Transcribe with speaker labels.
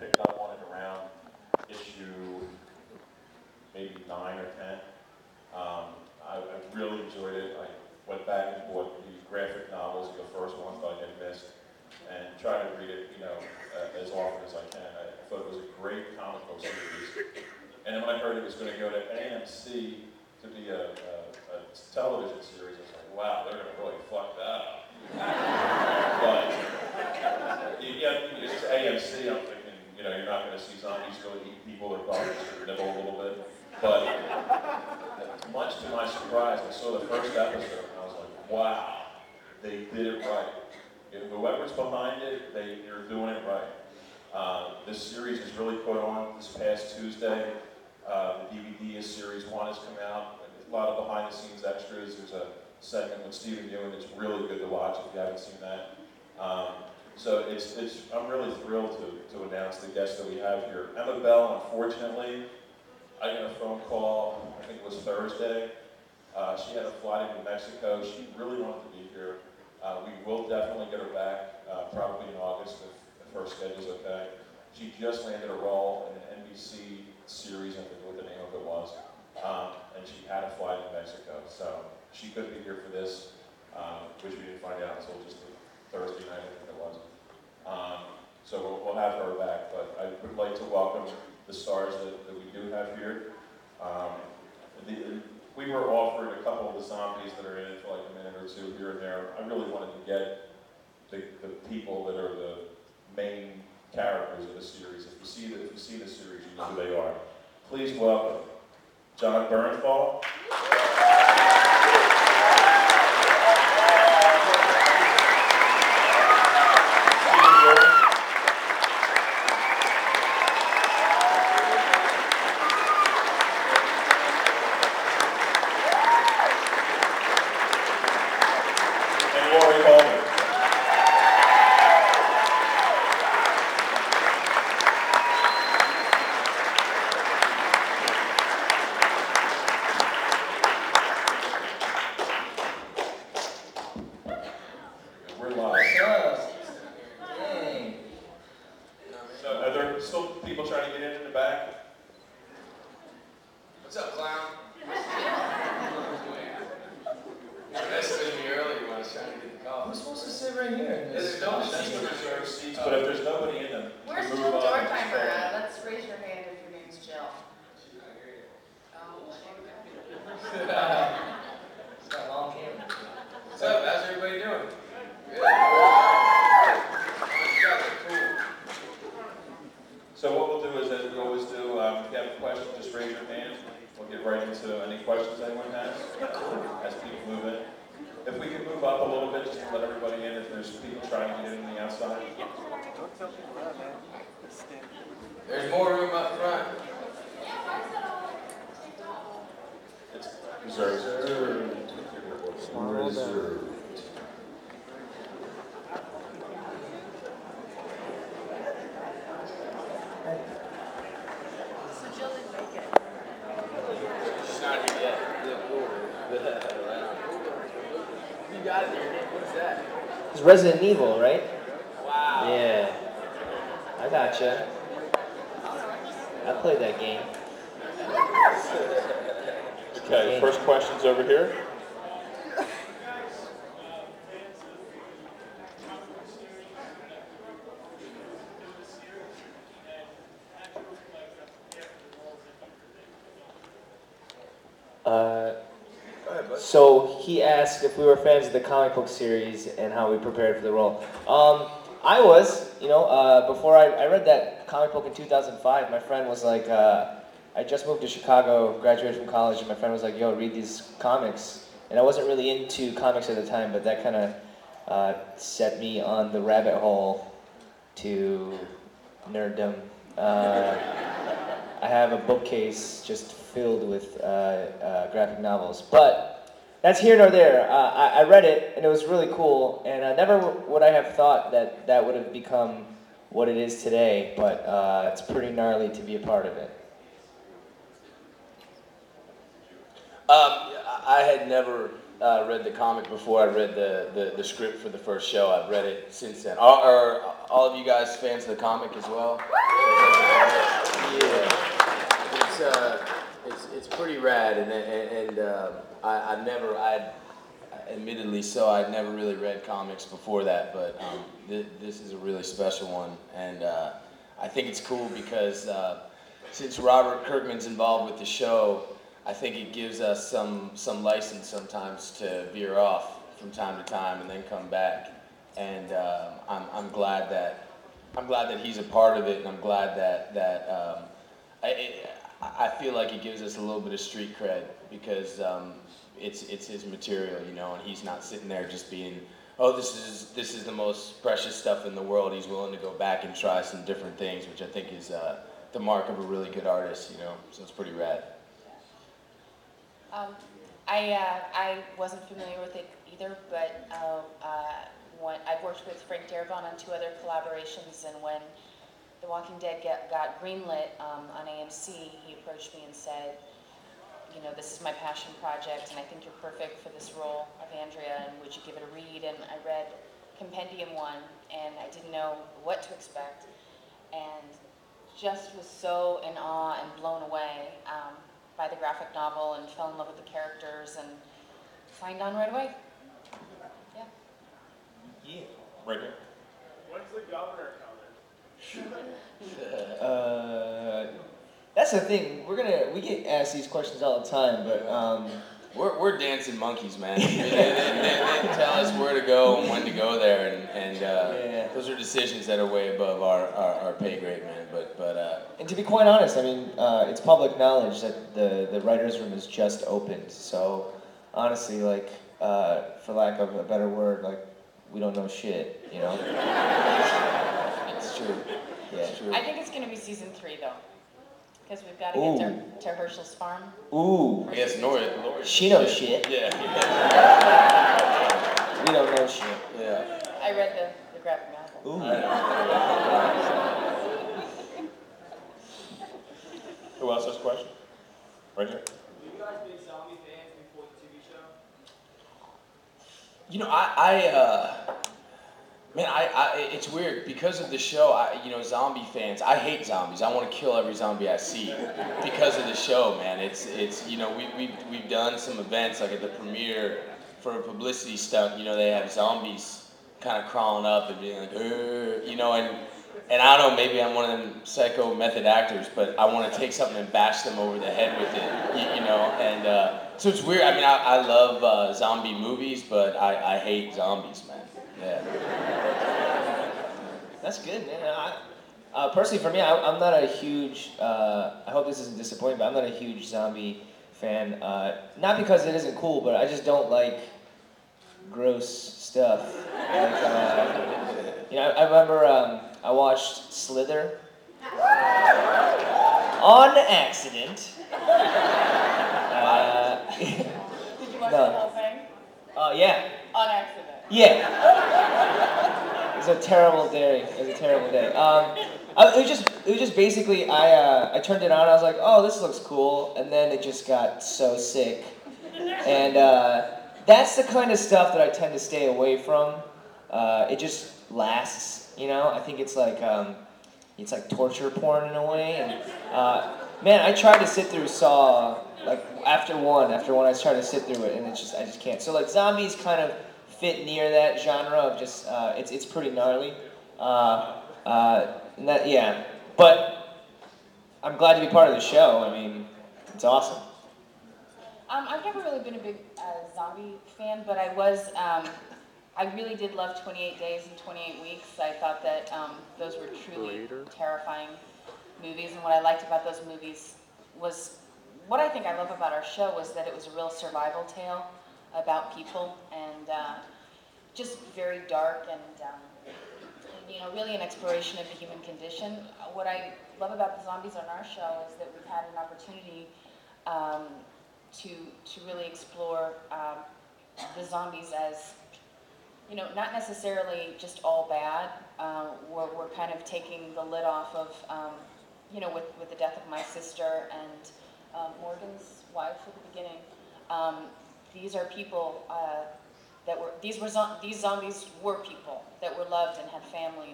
Speaker 1: picked up on it around issue maybe 9 or 10. I really enjoyed it. I went back and bought the graphic novels, the first ones that I had missed, and tried to read it, as often as I can. I thought it was a great comic book series. And then when I heard it was going to go to AMC to be a television series, I was like, wow, they're going to really fuck that up. But it's AMC, I'm thinking, you're not going to see zombies really eat people or dogs or nibble a little bit. But much to my surprise, I saw the first episode and I was like, wow, they did it right. Whoever's behind it, they're doing it right. This series has really put on this past Tuesday. The DVD is Series 1 has come out. A lot of behind-the-scenes extras. There's a segment with YEUN that's really good to watch if you haven't seen that. So I'm really thrilled to announce the guest that we have here. Emma Bell, unfortunately, I got a phone call, I think it was Thursday. She had a flight into Mexico. She really wanted to be here. We will definitely get her back, probably in August if her schedule's okay. She just landed a role in an NBC series, I forget what the name of it was, and she had a flight in Mexico. So she couldn't be here for this, which we didn't find out until just Thursday night, I think it was. So we'll have her back, but I would like to welcome the stars that we do have here. We were offered a couple of the zombies that are in it for like a minute or two here and there. I really wanted to get the people that are the main characters of the series. If you see the series, you know who they are. Please welcome Jon Bernthal. And LAURIE HOLDEN. We're live.
Speaker 2: Dang.
Speaker 1: So are there still people trying to get in the back?
Speaker 2: What's up, clown? You messaged me earlier when I was trying to get the call. We're supposed to sit right here.
Speaker 1: There's no seats, but if there's nobody in them,
Speaker 3: Where's Jill door timer? Let's raise your hand if your name's Jill. Oh,
Speaker 2: It's got a long camera. What's up? How's everybody doing? Good. You guys are cool.
Speaker 1: So what we'll do is, as we always do, if you have a question, just raise your hand. We'll get right into any questions anyone has as people move in. If we can move up a little bit, just to let everybody in, if there's people trying to get in on the outside.
Speaker 2: There's more room up front.
Speaker 1: It's reserved. Reserved.
Speaker 3: so Jill didn't make it.
Speaker 2: She's not here yet. You got it in your name. What is that?
Speaker 4: It's Resident Evil, right?
Speaker 2: Wow.
Speaker 4: Yeah. I gotcha. I played that game.
Speaker 1: Okay, first question's over here.
Speaker 4: So he asked if we were fans of the comic book series and how we prepared for the role. I was, before I read that comic book in 2005, my friend was like, I just moved to Chicago, graduated from college, and my friend was like, yo, read these comics. And I wasn't really into comics at the time, but that kind of set me on the rabbit hole to nerddom. I have a bookcase just filled with graphic novels. But that's here nor there. I read it, and it was really cool, and never would I have thought that that would have become what it is today, but it's pretty gnarly to be a part of it.
Speaker 5: I had never
Speaker 2: read the comic before I read the script for the first show. I've read it since then. Are all of you guys fans of the comic as well? Yeah. It's pretty rad, and admittedly so, I'd never really read comics before that, but this is a really special one, and I think it's cool because since Robert Kirkman's involved with the show, I think it gives us some license sometimes to veer off from time to time and then come back, and I'm glad that he's a part of it, and I'm glad that I feel like it gives us a little bit of street cred because it's his material, you know, and he's not sitting there just being, oh, this is the most precious stuff in the world. He's willing to go back and try some different things, which I think is the mark of a really good artist, you know. So it's pretty rad.
Speaker 3: I wasn't familiar with it either, but I've worked with Frank Darabont on 2 other collaborations, and when The Walking Dead got greenlit on AMC, he approached me and said, you know, this is my passion project, and I think you're perfect for this role of Andrea, and would you give it a read? And I read Compendium 1, and I didn't know what to expect, and just was so in awe and blown away by the graphic novel, and fell in love with the characters, and signed on right away. Yeah.
Speaker 1: Yeah. Right here.
Speaker 5: When's the governor coming?
Speaker 4: That's the thing. We get asked these questions all the time, but
Speaker 2: We're dancing monkeys, man. They tell us where to go and when to go there, and those are decisions that are way above our pay grade, man. But
Speaker 4: and to be quite honest, I mean, it's public knowledge that the writers' room is just opened. So honestly, like, for lack of a better word, like, we don't know shit, you know.
Speaker 2: it's true.
Speaker 4: Yeah.
Speaker 2: It's true.
Speaker 3: I think it's going to be season 3, though, because we've got to get to Herschel's farm.
Speaker 4: Ooh.
Speaker 2: Yes, Laurie.
Speaker 4: She knows shit.
Speaker 2: Yeah.
Speaker 4: We don't know shit.
Speaker 2: Yeah.
Speaker 3: I read the graphic novel.
Speaker 4: Ooh.
Speaker 1: Who else has a question? Right here.
Speaker 5: Were you guys big zombie fans before the TV show?
Speaker 2: You know, man, it's weird because of the show. You know, zombie fans. I hate zombies. I want to kill every zombie I see because of the show, man. It's you know, we've done some events like at the premiere for a publicity stunt. You know, they have zombies kind of crawling up and being like, you know, and I don't know, maybe I'm one of them psycho method actors, but I want to take something and bash them over the head with it, you know, and so it's weird. I mean, I love zombie movies, but I hate zombies, man. Yeah.
Speaker 4: That's good, man. Personally, for me, I'm not a huge. I hope this isn't disappointing, but I'm not a huge zombie fan. Not because it isn't cool, but I just don't like gross stuff. Like, you know, I remember I watched Slither on accident.
Speaker 3: Did you watch
Speaker 4: No.
Speaker 3: the whole thing?
Speaker 4: Yeah.
Speaker 3: On accident.
Speaker 4: Yeah. It was a terrible day. It was a terrible day. It was just basically I turned it on. I was like, oh, this looks cool, and then it just got so sick. And that's the kind of stuff that I tend to stay away from. It just lasts, you know. I think it's like torture porn in a way. And man, I tried to sit through Saw like after one I tried to sit through it, and I just can't. So like zombies kind of fit near that genre of just it's pretty gnarly. And that, yeah, but I'm glad to be part of the show. I mean, it's awesome.
Speaker 3: I've never really been a big zombie fan, but I really did love 28 Days and 28 Weeks. I thought that those were truly terrifying movies, and what I liked about those movies was, what I think I love about our show was that it was a real survival tale about people, and just very dark, and you know, really an exploration of the human condition. What I love about the zombies on our show is that we've had an opportunity to really explore the zombies as, you know, not necessarily just all bad. We're kind of taking the lid off of, you know, with the death of my sister and Morgan's wife at the beginning. these are people these zombies were people that were loved and had families